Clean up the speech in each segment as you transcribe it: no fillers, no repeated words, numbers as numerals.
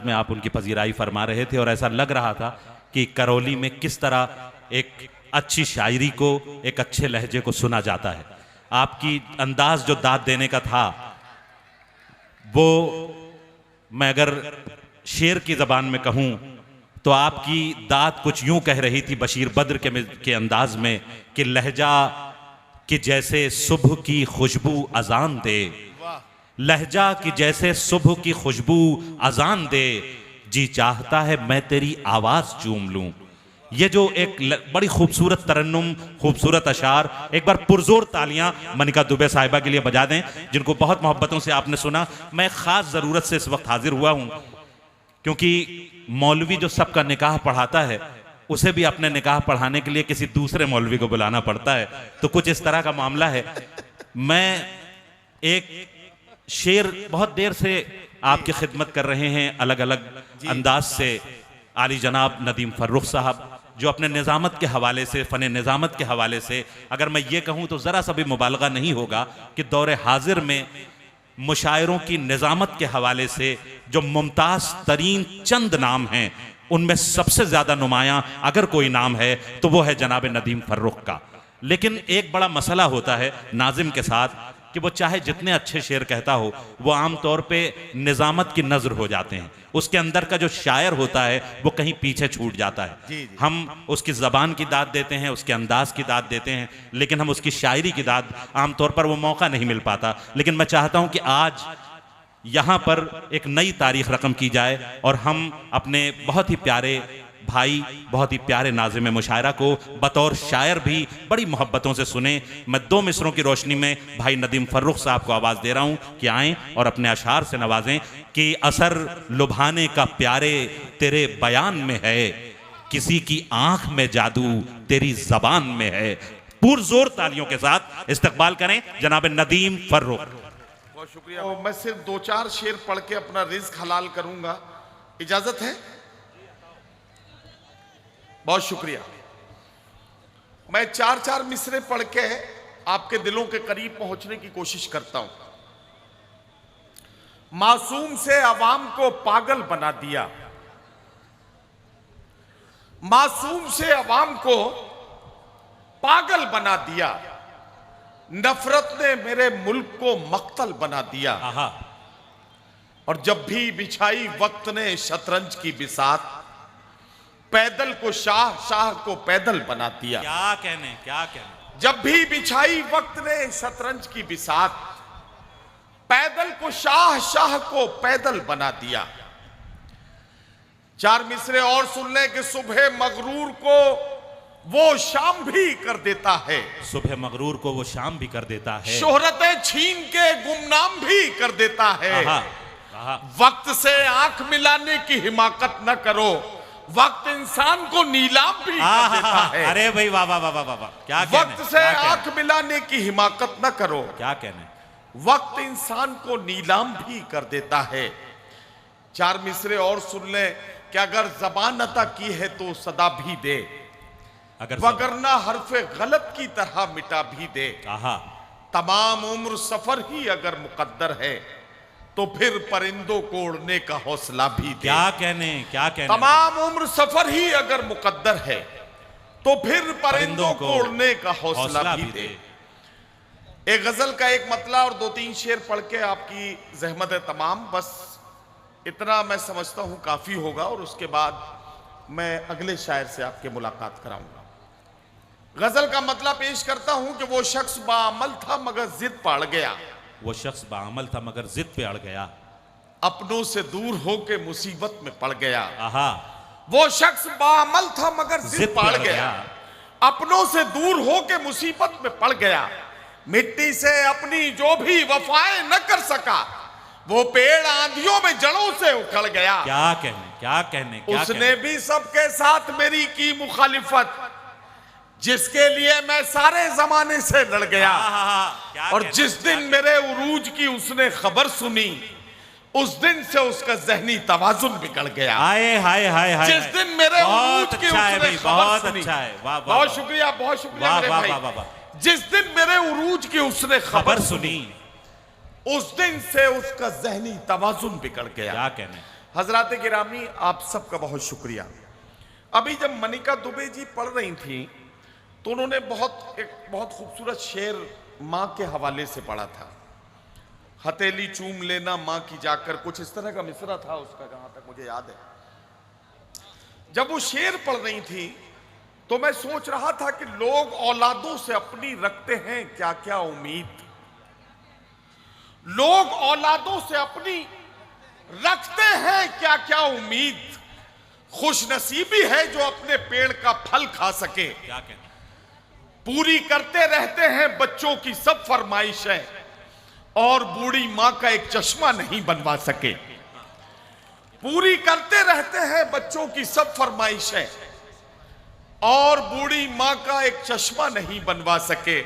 में आप उनकी पजीराई फरमा रहे थे और ऐसा लग रहा था कि करौली में किस तरह एक अच्छी शायरी को, एक अच्छे लहजे को सुना जाता है। आपकी अंदाज जो दाद देने का था वो, मैं अगर शेर की जबान में कहूं तो आपकी दाद कुछ यूं कह रही थी बशीर बद्र के अंदाज में कि लहजा कि जैसे सुबह की खुशबू अजान दे, लहजा कि जैसे सुबह की खुशबू अजान दे, जी चाहता है मैं तेरी आवाज चूम लूं। ये जो एक बड़ी खूबसूरत तरन्नुम, खूबसूरत अशार, एक बार पुरजोर तालियां मनिका दुबे साहिबा के लिए बजा दें, जिनको बहुत मोहब्बतों से आपने सुना। मैं खास जरूरत से इस वक्त हाजिर हुआ हूं क्योंकि मौलवी जो सबका निकाह पढ़ाता है उसे भी अपने निकाह पढ़ाने के लिए किसी दूसरे मौलवी को बुलाना पड़ता है, तो कुछ इस तरह का मामला है। मैं एक शेर बहुत देर से आपकी खिदमत कर रहे हैं अलग अलग अंदाज से, आली जनाब नदीम फर्रुख साहब, जो अपने निज़ामत के हवाले से, फ़न निज़ामत के हवाले से, अगर मैं ये कहूँ तो ज़रा सा भी मुबालगा नहीं होगा कि दौरे हाजिर में मुशायरों की निज़ामत के हवाले से जो मुमताज़ तरीन चंद नाम हैं उनमें सबसे ज़्यादा नुमायाँ अगर कोई नाम है तो वो है जनाब नदीम फर्रुख का। लेकिन एक बड़ा मसला होता है नाजिम के साथ कि वो चाहे जितने अच्छे शेर कहता हो, वो आम तौर पे निज़ामत की नज़र हो जाते हैं, उसके अंदर का जो शायर होता है वो कहीं पीछे छूट जाता है। हम उसकी ज़बान की दाद देते हैं, उसके अंदाज की दाद देते हैं, लेकिन हम उसकी शायरी की दाद आम तौर पर वो मौका नहीं मिल पाता। लेकिन मैं चाहता हूँ कि आज यहाँ पर एक नई तारीख रकम की जाए और हम अपने बहुत ही प्यारे भाई, बहुत ही प्यारे नाज़िम मुशायरा को बतौर शायर भी बड़ी मोहब्बतों से सुने। मैं दो मिसरों की रोशनी में भाई नदीम फर्रुख साहब को आवाज़ दे रहा हूँ कि आएँ और अपने अशार से नवाजें कि असर लुभाने का प्यारे तेरे बयान में है, किसी की आंख में जादू तेरी जबान में है। पुरजोर तालियों के साथ इस्तकबाल करें जनाब नदीम फर्रुख। बहुत शुक्रिया। मैं सिर्फ दो चार शेर पढ़ के अपना रिज़्क हलाल करूंगा, इजाजत है? बहुत शुक्रिया। मैं चार चार मिसरे पढ़ के आपके दिलों के करीब पहुंचने की कोशिश करता हूं। मासूम से अवाम को पागल बना दिया, मासूम से अवाम को पागल बना दिया, नफरत ने मेरे मुल्क को मक्तल बना दिया। और जब भी बिछाई वक्त ने शतरंज की बिसात, पैदल को शाह, शाह को पैदल बना दिया। क्या कहने, क्या कहने। जब भी बिछाई वक्त ने शतरंज की बिसात, पैदल को शाह, शाह को पैदल बना दिया। चार मिसरे और सुन ले कि सुबह मगरूर को वो शाम भी कर देता है, सुबह मगरूर को वो शाम भी कर देता है, शोहरतें छीन के गुमनाम भी कर देता है। वक्त से आंख मिलाने की हिमाकत न करो, वक्त इंसान को नीलाम भी कर देता है। अरे भाई वाह वाह वाह वाह वाह, क्या वक्त से आंख मिलाने की हिमाकत न करो, क्या कहने, वक्त इंसान को नीलाम भी कर देता है। चार मिसरे और सुन ले कि अगर जबान अता की है तो सदा भी दे, वगरना हरफे गलत की तरह मिटा भी दे। तमाम उम्र सफर ही अगर मुकद्दर है तो फिर परिंदों को उड़ने का हौसला भी दे। क्या कहने, क्या कहने। तमाम उम्र सफर ही अगर मुकद्दर है तो फिर परिंदों को उड़ने का हौसला भी दे। एक गजल का एक मतला और दो तीन शेर पढ़ के आपकी जहमत है तमाम, बस इतना मैं समझता हूं काफी होगा और उसके बाद मैं अगले शायर से आपके मुलाकात कराऊंगा। गजल का मतलब पेश करता हूं कि वो शख्स बाअमल था मगर जिद पे अड़ गया, वो शख्स बाअमल था मगर जिद पे अड़ गया, अपनों से दूर होके मुसीबत में पड़ गया। वो शख्स बाअमल था मगर जिद पड़ गया, अपनों से दूर होके मुसीबत में पड़ गया। मिट्टी से अपनी जो भी वफाएं न कर सका, वो पेड़ आंधियों में जड़ों से उखड़ गया। क्या कहने, क्या कहने, क्या उसने कहने। भी सबके साथ मेरी की मुखालिफत, जिसके लिए मैं सारे जमाने से लड़ गया। और जिस दिन मेरे उरूज की उसने खबर सुनी, उस दिन से उसका जहनी तवाजुन बिगड़ गया। हाय हाय हाय हाय। जिस दिन मेरे उरूज की उसने खबर सुनी, अच्छा है, वाह वाह, बहुत शुक्रिया, बहुत शुक्रिया मेरे भाई। जिस दिन मेरे उरूज की उसने खबर सुनी, उस दिन से उसका जहनी तवाजुन बिगड़ गया। क्या कहने। हजरात गिरामी, आप सबका बहुत शुक्रिया। अभी जब मनिका दुबे जी पढ़ रही थी तो उन्होंने एक बहुत खूबसूरत शेर माँ के हवाले से पढ़ा था। हथेली चूम लेना माँ की जाकर, कुछ इस तरह का मिसरा था उसका, जहां तक मुझे याद है। जब वो शेर पढ़ रही थी तो मैं सोच रहा था कि लोग औलादों से अपनी रखते हैं क्या क्या उम्मीद, लोग औलादों से अपनी रखते हैं क्या क्या उम्मीद। खुशनसीबी है जो अपने पेड़ का फल खा सके, क्या कहना, पूरी करते रहते हैं बच्चों की सब फरमाइशें, और बूढ़ी मां का एक चश्मा नहीं बनवा सके। पूरी करते रहते हैं बच्चों की सब फरमाइशें, और बूढ़ी मां का एक चश्मा नहीं बनवा सके।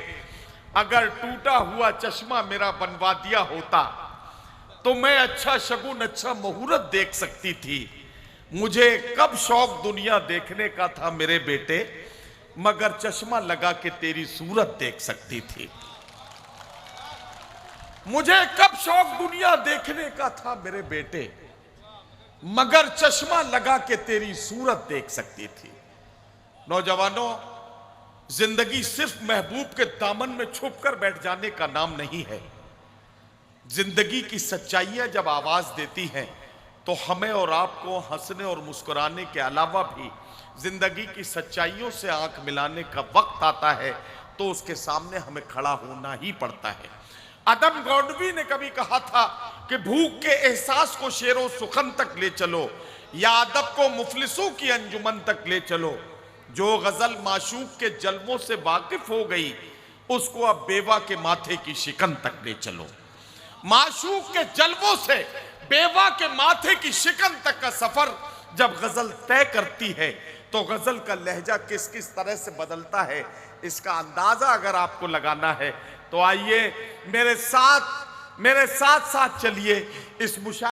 अगर टूटा हुआ चश्मा मेरा बनवा दिया होता तो मैं अच्छा शगुन, अच्छा मुहूर्त देख सकती थी। मुझे कब शौक दुनिया देखने का था मेरे बेटे, मगर चश्मा लगा के तेरी सूरत देख सकती थी। मुझे कब शौक दुनिया देखने का था मेरे बेटे, मगर चश्मा लगा के तेरी सूरत देख सकती थी। नौजवानों, जिंदगी सिर्फ महबूब के दामन में छुपकर बैठ जाने का नाम नहीं है। जिंदगी की सच्चाइयां जब आवाज देती हैं तो हमें और आपको हंसने और मुस्कुराने के अलावा भी जिंदगी की सच्चाइयों से आंख मिलाने का वक्त आता है तो उसके सामने हमें खड़ा होना ही पड़ता है। अदम गौडवी ने कभी कहा था कि भूख के एहसास को शेरों सुखन तक ले चलो, या अदब को मुफलिसों की अंजुमन तक ले चलो। जो गजल माशूक के जलवों से वाकिफ हो गई उसको अब बेवा के माथे की शिकन तक ले चलो। माशूक के जलवों से बेवा के माथे की शिकन तक का सफर जब गजल तय करती है तो गजल का लहजा किस किस तरह से बदलता है, इसका अंदाजा अगर आपको लगाना है तो आइए मेरे साथ चलिए इस मुशा